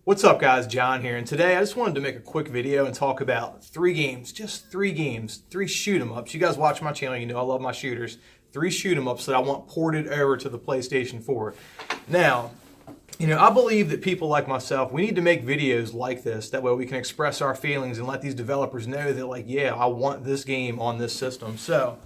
What's up guys, John here, and today I just wanted to make a quick video and talk about three games, just three games, three shoot 'em ups. You guys watch my channel, you know I love my shooters. Three shoot 'em ups that I want ported over to the PlayStation 4. Now, you know, I believe that people like myself, we need to make videos like this. That way we can express our feelings and let these developers know that, like, yeah, I want this game on this system. So,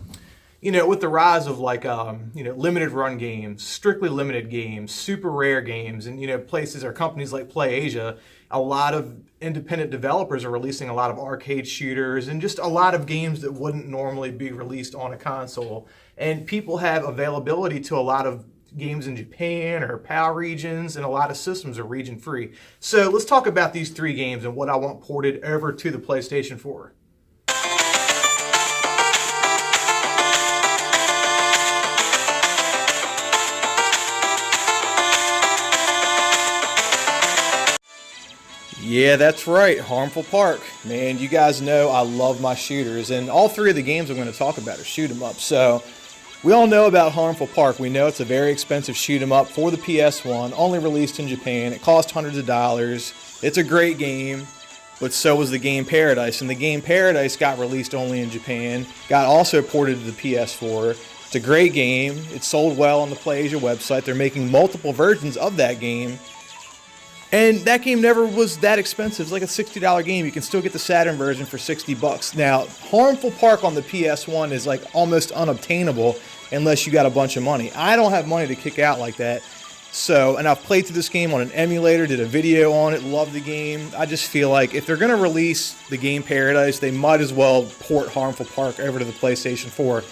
you know, with the rise of like, limited run games, strictly limited games, super rare games, and, you know, places or companies like PlayAsia, a lot of independent developers are releasing a lot of arcade shooters and just a lot of games that wouldn't normally be released on a console. And people have availability to a lot of games in Japan or PAL regions, and a lot of systems are region free. So let's talk about these three games and what I want ported over to the PlayStation 4. Yeah, that's right, Harmful Park. Man, you guys know I love my shooters, and all three of the games I'm going to talk about are shoot 'em up. So we all know about Harmful Park. We know it's a very expensive shoot 'em up for the PS1, only released in Japan. It cost hundreds of dollars. It's a great game, but so was the game Paradise, and the game Paradise got released only in Japan, got also ported to the PS4. It's a great game. It sold well on the PlayAsia website. They're making multiple versions of that game. And that game never was that expensive. It's like a $60 game. You can still get the Saturn version for 60 bucks. Now, Harmful Park on the PS1 is like almost unobtainable unless you got a bunch of money. I don't have money to kick out like that. So, and I've played through this game on an emulator, did a video on it, loved the game. I just feel like if they're going to release the game Paradise, they might as well port Harmful Park over to the PlayStation 4.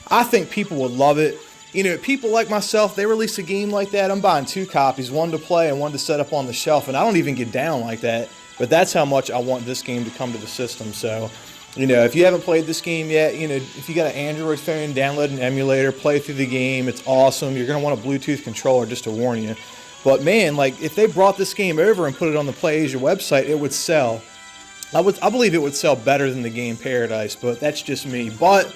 I think people would love it. You know, people like myself, they release a game like that, I'm buying two copies, one to play and one to set up on the shelf, and I don't even get down like that, but that's how much I want this game to come to the system. So, you know, if you haven't played this game yet, you know, if you got an Android phone, download an emulator, play through the game, it's awesome. You're going to want a Bluetooth controller, just to warn you. But man, like, if they brought this game over and put it on the PlayAsia website, it would sell. I believe it would sell better than the game Paradise, but that's just me. But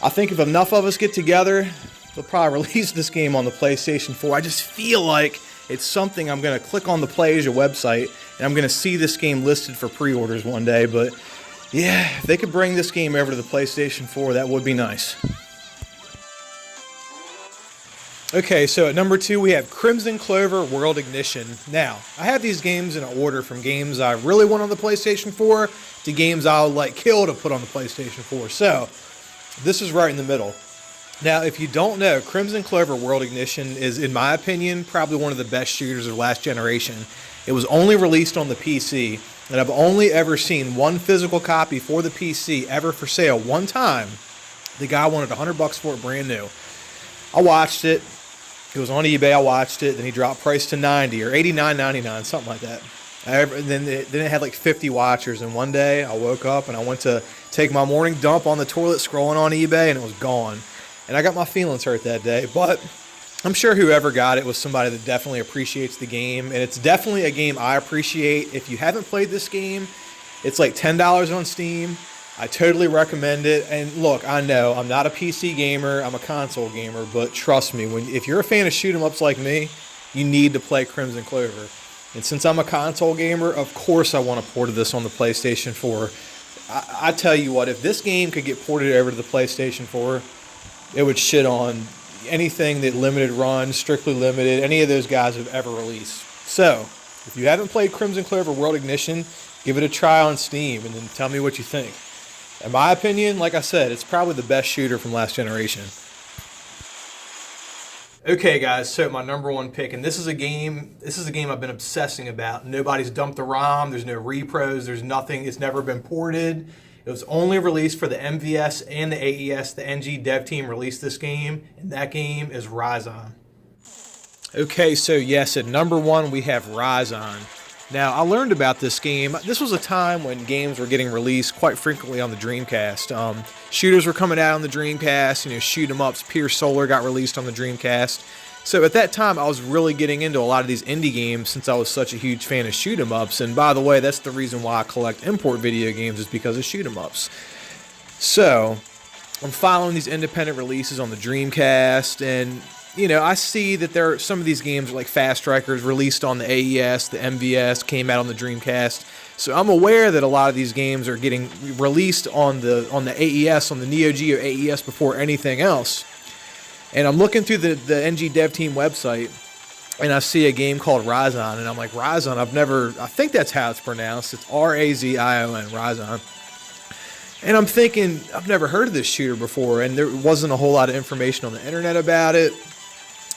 I think if enough of us get together, they'll probably release this game on the PlayStation 4. I just feel like it's something I'm going to click on the PlayAsia website, and I'm going to see this game listed for pre-orders one day. But yeah, if they could bring this game over to the PlayStation 4, that would be nice. Okay, so at number 2 we have Crimzon Clover World Ignition. Now, I have these games in order from games I really want on the PlayStation 4 to games I'll like kill to put on the PlayStation 4. So this is right in the middle. Now, if you don't know, Crimzon Clover World Ignition is, in my opinion, probably one of the best shooters of last generation. It was only released on the PC, and I've only ever seen one physical copy for the PC ever for sale one time. The guy wanted $100 for it brand new. I watched it. It was on eBay. I watched it. Then he dropped price to $90 or $89.99, something like that. Then it had like 50 watchers, and one day I woke up and I went to take my morning dump on the toilet scrolling on eBay, and it was gone. And I got my feelings hurt that day, but I'm sure whoever got it was somebody that definitely appreciates the game, and it's definitely a game I appreciate. If you haven't played this game, it's like $10 on Steam. I totally recommend it. And look, I know I'm not a PC gamer, I'm a console gamer, but trust me, if you're a fan of shoot 'em ups like me, you need to play Crimzon Clover. And since I'm a console gamer, of course I want to port this on the PlayStation 4. I tell you what, if this game could get ported over to the PlayStation 4, it would shit on anything that Limited Run, Strictly Limited, any of those guys have ever released. So, if you haven't played Crimzon Clover World Ignition, give it a try on Steam and then tell me what you think. In my opinion, like I said, it's probably the best shooter from last generation. Okay guys, so my number one pick, and this is a game I've been obsessing about. Nobody's dumped the ROM, there's no repros, there's nothing, it's never been ported. It was only released for the MVS and the AES. The NG dev team released this game, and that game is Razion. Okay, so yes, at number 1 we have Razion. Now, I learned about this game. This was a time when games were getting released quite frequently on the Dreamcast. Shooters were coming out on the Dreamcast, you know, shoot 'em ups. Pure Solar got released on the Dreamcast. So at that time, I was really getting into a lot of these indie games since I was such a huge fan of shoot 'em ups. And by the way, that's the reason why I collect import video games, is because of shoot 'em ups. So I'm following these independent releases on the Dreamcast, and you know, I see that there are some of these games like Fast Strikers released on the AES, the MVS, came out on the Dreamcast. So I'm aware that a lot of these games are getting released on the AES, on the Neo Geo AES before anything else. And I'm looking through the NG Dev Team website, and I see a game called Razion, and I'm like, Razion, I think that's how it's pronounced. It's Razion, Razion. And I'm thinking, I've never heard of this shooter before, and there wasn't a whole lot of information on the internet about it.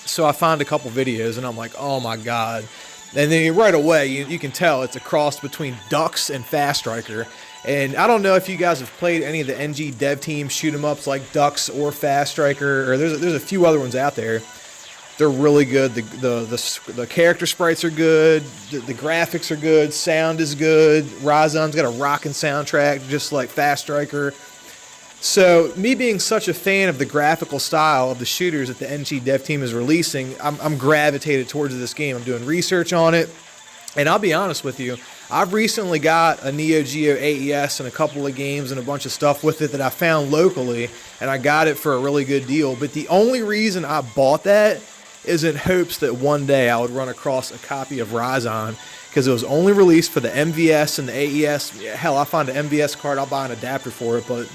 So I found a couple videos, and I'm like, oh my God. And then right away, you can tell it's a cross between Ducks and Fast Striker. And I don't know if you guys have played any of the NG Dev Team shoot-em-ups like Ducks or Fast Striker, or there's a few other ones out there. They're really good. The character sprites are good. The graphics are good. Sound is good. Razion's got a rockin' soundtrack, just like Fast Striker. So, me being such a fan of the graphical style of the shooters that the NG Dev Team is releasing, I'm gravitated towards this game. I'm doing research on it. And I'll be honest with you, I've recently got a Neo Geo AES and a couple of games and a bunch of stuff with it that I found locally, and I got it for a really good deal. But the only reason I bought that is in hopes that one day I would run across a copy of Razion, because it was only released for the MVS and the AES. Hell, I find an MVS card, I'll buy an adapter for it, but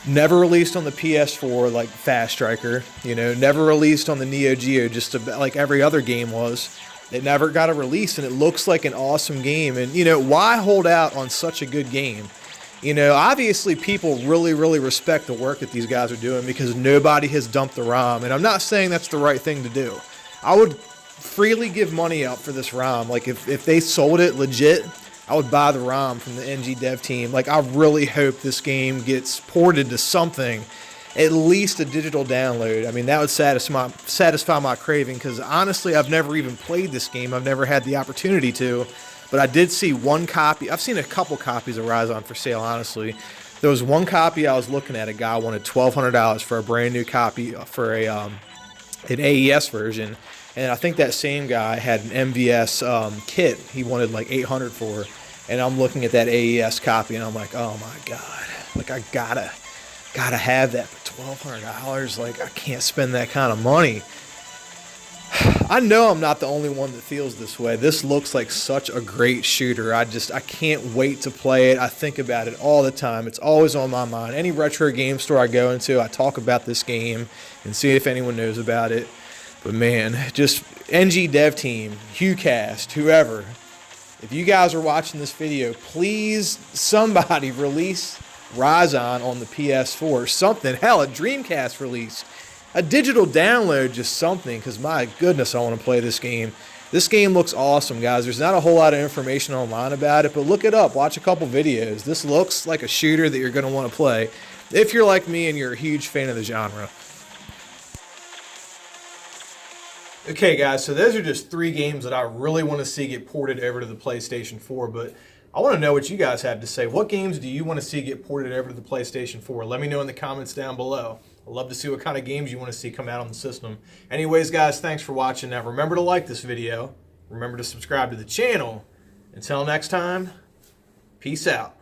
never released on the PS4 like Fast Striker, you know, never released on the Neo Geo just like every other game was. It never got a release, and it looks like an awesome game. And, you know, why hold out on such a good game? You know, obviously people really, really respect the work that these guys are doing because nobody has dumped the ROM. And I'm not saying that's the right thing to do. I would freely give money out for this ROM. Like, if they sold it legit, I would buy the ROM from the NG Dev Team. Like, I really hope this game gets ported to something, at least a digital download. I mean, that would satisfy my craving, because honestly, I've never even played this game. I've never had the opportunity to. But I did see one copy. I've seen a couple copies of Razion for sale, honestly. There was one copy I was looking at. A guy wanted $1,200 for a brand new copy for an AES version. And I think that same guy had an MVS kit he wanted like $800 for. And I'm looking at that AES copy, and I'm like, oh my God. Like, I gotta have that for $1,200. Like, I can't spend that kind of money. I know I'm not the only one that feels this way. This looks like such a great shooter. I can't wait to play it. I think about it all the time. It's always on my mind. Any retro game store I go into, I talk about this game and see if anyone knows about it. But man, just NG Dev Team, HughCast, whoever, if you guys are watching this video, please, somebody release Razion on the PS4. Something. Hell, a Dreamcast release. A digital download, just something, because my goodness, I want to play this game. This game looks awesome, guys. There's not a whole lot of information online about it, but look it up. Watch a couple videos. This looks like a shooter that you're going to want to play if you're like me and you're a huge fan of the genre. Okay, guys, so those are just 3 games that I really want to see get ported over to the PlayStation 4, but I want to know what you guys have to say. What games do you want to see get ported over to the PlayStation 4? Let me know in the comments down below. I'd love to see what kind of games you want to see come out on the system. Anyways, guys, thanks for watching. Now, remember to like this video. Remember to subscribe to the channel. Until next time, peace out.